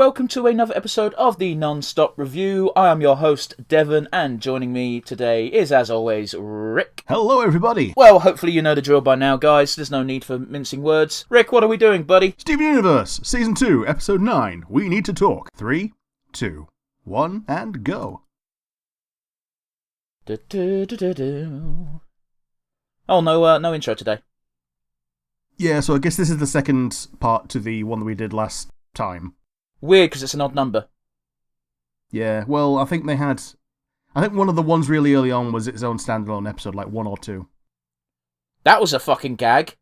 welcome to another episode of the Nonstop Review. I am your host, Devon, and joining me today is, as always, Rick. Hello, everybody. Well, hopefully you know the drill by now, guys. There's no need for mincing words. Rick, what are we doing, buddy? Steven Universe, Season 2, Episode 9, We Need to Talk. 3, 2, 1, and go. Oh, no intro today. Yeah, so I guess this is the second part to the one that we did last time. Weird, because it's an odd number. Yeah, well, I think one of the ones really early on was its own standalone episode, like 1 or 2. That was a fucking gag.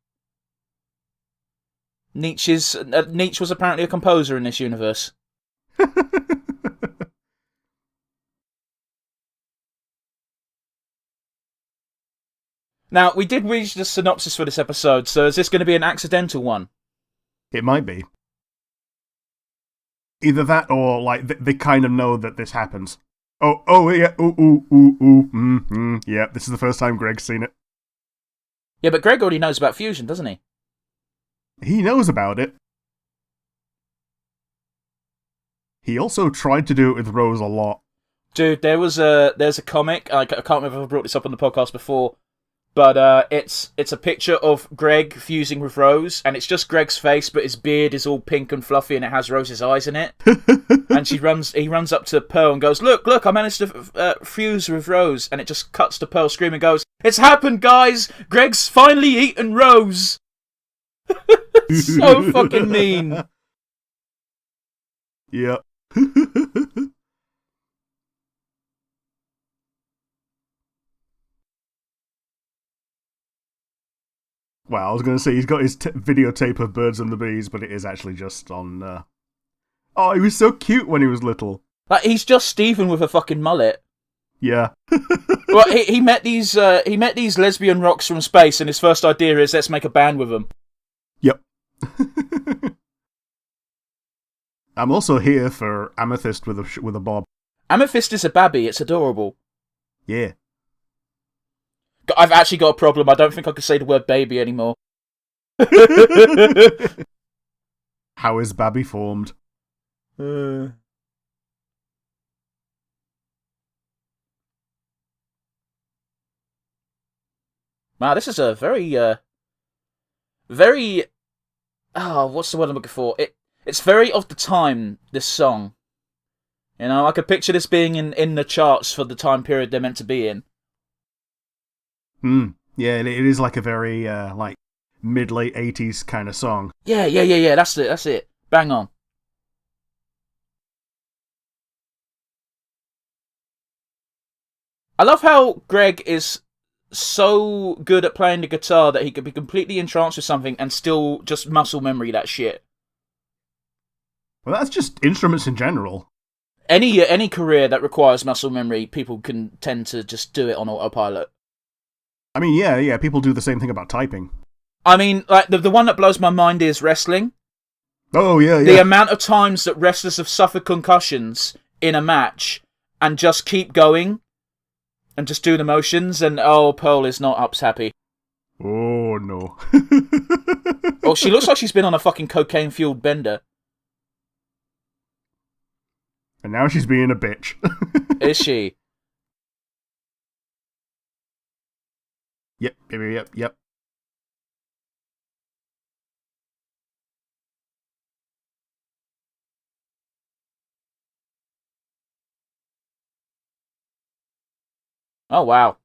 Nietzsche was apparently a composer in this universe. Now, we did read the synopsis for this episode, so is this going to be an accidental one? It might be. Either that or, like, they kind of know that this happens. Oh, yeah, yeah, this is the first time Greg's seen it. Yeah, but Greg already knows about fusion, doesn't he? He knows about it. He also tried to do it with Rose a lot. Dude, there's a comic, I can't remember if I brought this up on the podcast before, but it's a picture of Greg fusing with Rose, and it's just Greg's face, but his beard is all pink and fluffy, and it has Rose's eyes in it. And he runs up to Pearl and goes, "Look, I managed to fuse with Rose," and it just cuts to Pearl screaming and goes, "It's happened, guys! Greg's finally eaten Rose!" So fucking mean. Yep. Well, I was going to say he's got his videotape of Birds and the Bees, but it is actually just on... Oh, he was so cute when he was little. Like, he's just Steven with a fucking mullet. Yeah. Well, he met these lesbian rocks from space, and his first idea is, let's make a band with them. Yep. I'm also here for Amethyst with a bob. Amethyst is a babby. It's adorable. Yeah. I've actually got a problem. I don't think I can say the word baby anymore. How is Babby formed? Wow, this is a very, what's the word I'm looking for? It's very of the time, this song. You know, I could picture this being in the charts for the time period they're meant to be in. Yeah, it is like a very, like, mid-late 80s kind of song. Yeah, that's it. Bang on. I love how Greg is so good at playing the guitar that he could be completely entranced with something and still just muscle memory that shit. Well, that's just instruments in general. Any career that requires muscle memory, people can tend to just do it on autopilot. I mean, yeah, people do the same thing about typing. I mean, like, the one that blows my mind is wrestling. Oh, yeah. The amount of times that wrestlers have suffered concussions in a match and just keep going and just do the motions, and Pearl is not happy. Oh, no. Oh, she looks like she's been on a fucking cocaine-fueled bender. And now she's being a bitch. Is she? Yep. Oh, wow.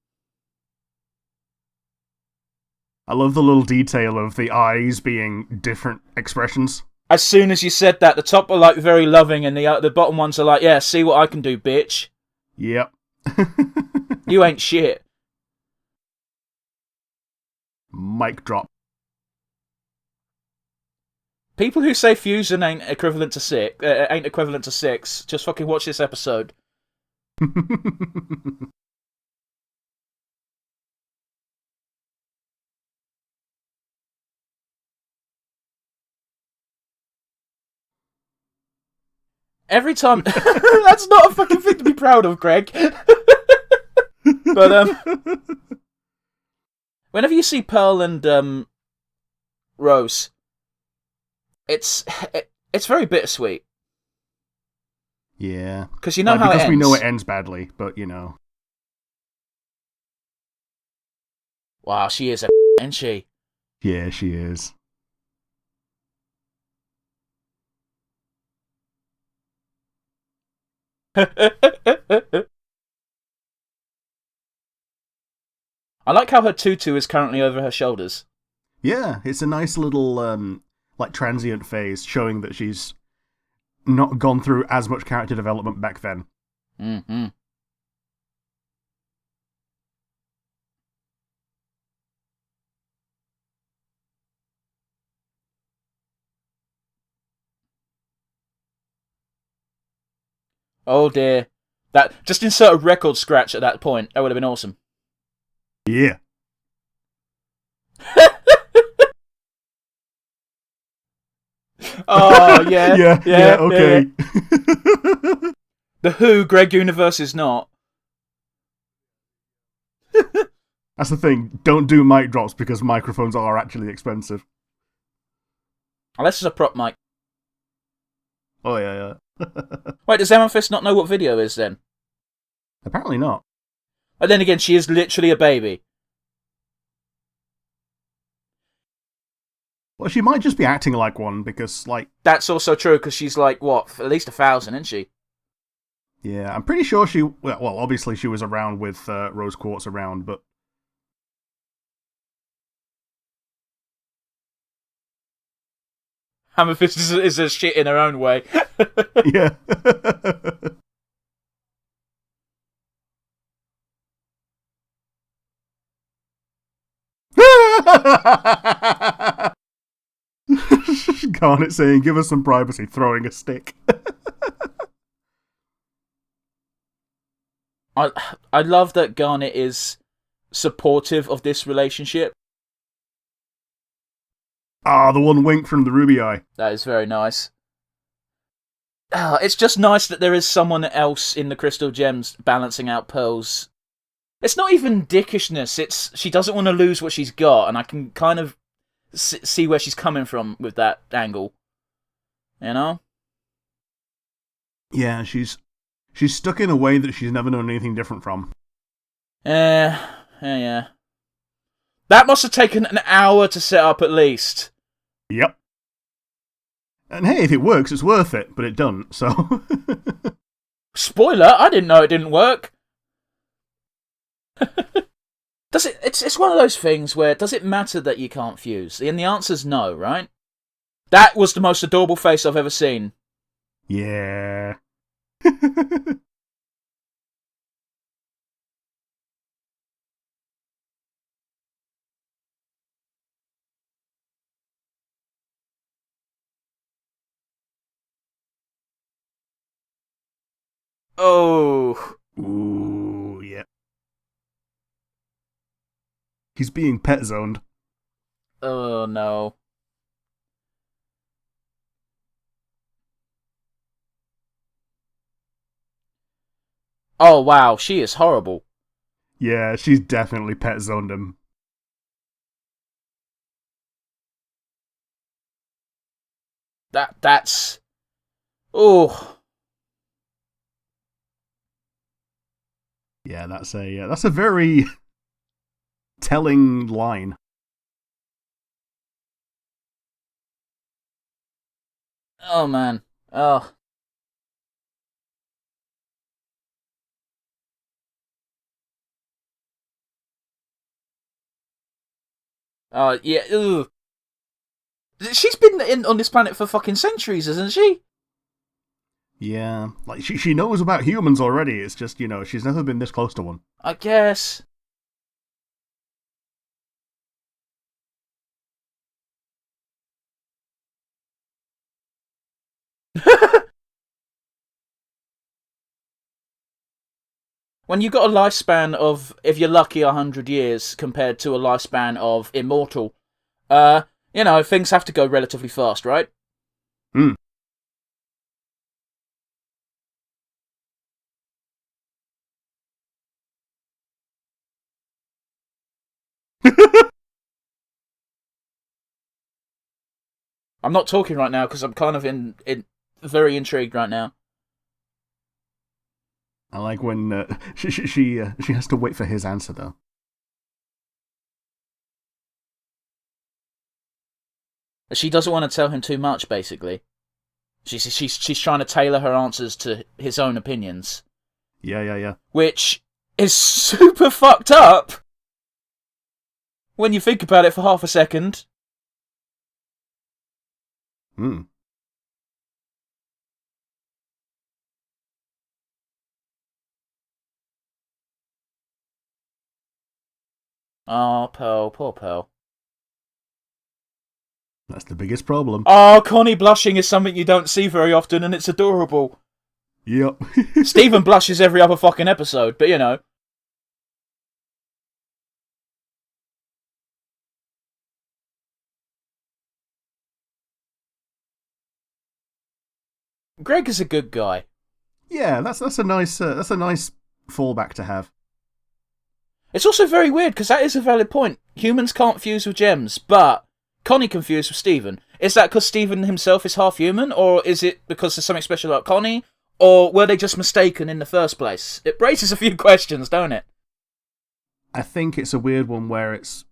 I love the little detail of the eyes being different expressions. As soon as you said that, the top are like very loving, and the bottom ones are like, yeah, see what I can do, bitch. Yep. You ain't shit. Mic drop. People who say fusion ain't equivalent to six, just fucking watch this episode. Every time... That's not a fucking thing to be proud of, Greg. But, whenever you see Pearl and, Rose, it's very bittersweet. Yeah. Because you know how it because ends. we know it ends badly, but you know. Wow, she is a isn't she? Yeah, she is. I like how her tutu is currently over her shoulders. Yeah, it's a nice little like transient phase showing that she's not gone through as much character development back then. Mm-hmm. Oh dear. That just insert a record scratch at that point. That would have been awesome. Yeah. Oh yeah, yeah, yeah, yeah, yeah. okay. The Who Greg universe is not. That's the thing. Don't do mic drops because microphones are actually expensive. Unless it's a prop mic. Oh yeah, yeah. Wait, does Amethyst not know what video is then? Apparently not. But then again, she is literally a baby. Well, she might just be acting like one because, like, That's also true because she's like what, at least 1,000, isn't she? yeah, I'm pretty sure she. Well, obviously she was around with Rose Quartz around, but Amethyst is a shit in her own way. yeah. Garnet saying, "Give us some privacy," throwing a stick. I love that Garnet is supportive of this relationship. Ah, the one wink from the ruby eye. That is very nice. It's just nice that there is someone else in the Crystal Gems balancing out Pearl's. It's not even dickishness. It's she doesn't want to lose what she's got, and I can kind of see where she's coming from with that angle. You know? Yeah, she's stuck in a way that she's never known anything different from. Yeah. That must have taken an hour to set up at least. Yep. And hey, if it works, it's worth it, but it doesn't, so. Spoiler, I didn't know it didn't work. Does it? It's one of those things where does it matter that you can't fuse? And the answer's no, right? That was the most adorable face I've ever seen. Yeah. Oh. Ooh, yeah. He's being pet zoned. Oh no. Oh wow, she is horrible. Yeah, she's definitely pet zoned him. That's. Oh. Yeah, that's a very telling line. Oh man. Oh. Yeah. Ugh. She's been on this planet for fucking centuries, hasn't she? Yeah, like she knows about humans already. It's just, you know, she's never been this close to one. I guess. When you've got a lifespan of, if you're lucky, 100 years compared to a lifespan of immortal, things have to go relatively fast, right? Hmm. I'm not talking right now because I'm kind of in very intrigued right now. I like when she has to wait for his answer, though. She doesn't want to tell him too much, basically. She's trying to tailor her answers to his own opinions. Yeah. Which is super fucked up when you think about it for half a second. Oh, Pearl, poor Pearl. That's the biggest problem. Oh, Connie blushing is something you don't see very often, and it's adorable. Yep. Stephen blushes every other fucking episode, but you know. Greg is a good guy. Yeah, that's a nice fallback to have. It's also very weird because that is a valid point. Humans can't fuse with gems, but Connie can fuse with Stephen. Is that because Stephen himself is half human, or is it because there's something special about Connie, or were they just mistaken in the first place? It raises a few questions, don't it? I think it's a weird one where it's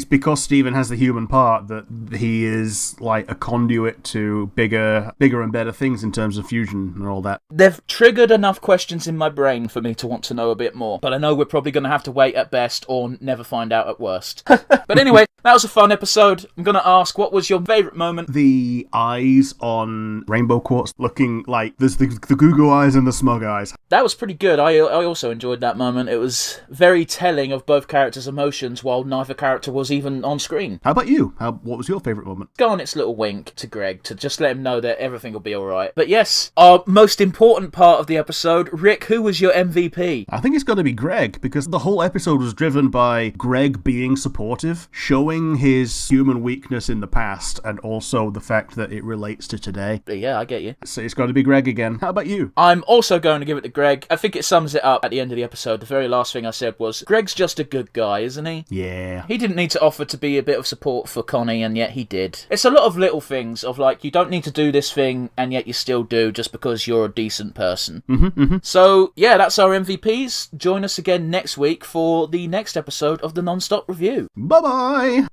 because Stephen has the human part that he is like a conduit to bigger and better things in terms of fusion and all that. They've triggered enough questions in my brain for me to want to know a bit more, but I know we're probably going to have to wait at best or never find out at worst. But anyway, that was a fun episode. I'm going to ask, what was your favourite moment? The eyes on Rainbow Quartz looking like there's the goo goo eyes and the smug eyes. That was pretty good. I also enjoyed that moment. It was very telling of both characters' emotions while neither character was even on screen. How about you? What was your favourite moment? Garnet's little wink to Greg to just let him know that everything will be alright. But yes, our most important part of the episode, Rick, who was your MVP? I think it's got to be Greg, because the whole episode was driven by Greg being supportive, showing his human weakness in the past, and also the fact that it relates to today. Yeah, I get you. So it's got to be Greg again. How about you? I'm also going to give it to Greg. I think it sums it up at the end of the episode. The very last thing I said was, Greg's just a good guy, isn't he? Yeah. He didn't need to offer to be a bit of support for Connie, and yet he did. It's a lot of little things of like, you don't need to do this thing, and yet you still do just because you're a decent person. So, yeah, that's our MVPs. Join us again next week for the next episode of the Nonstop Review. Bye-bye!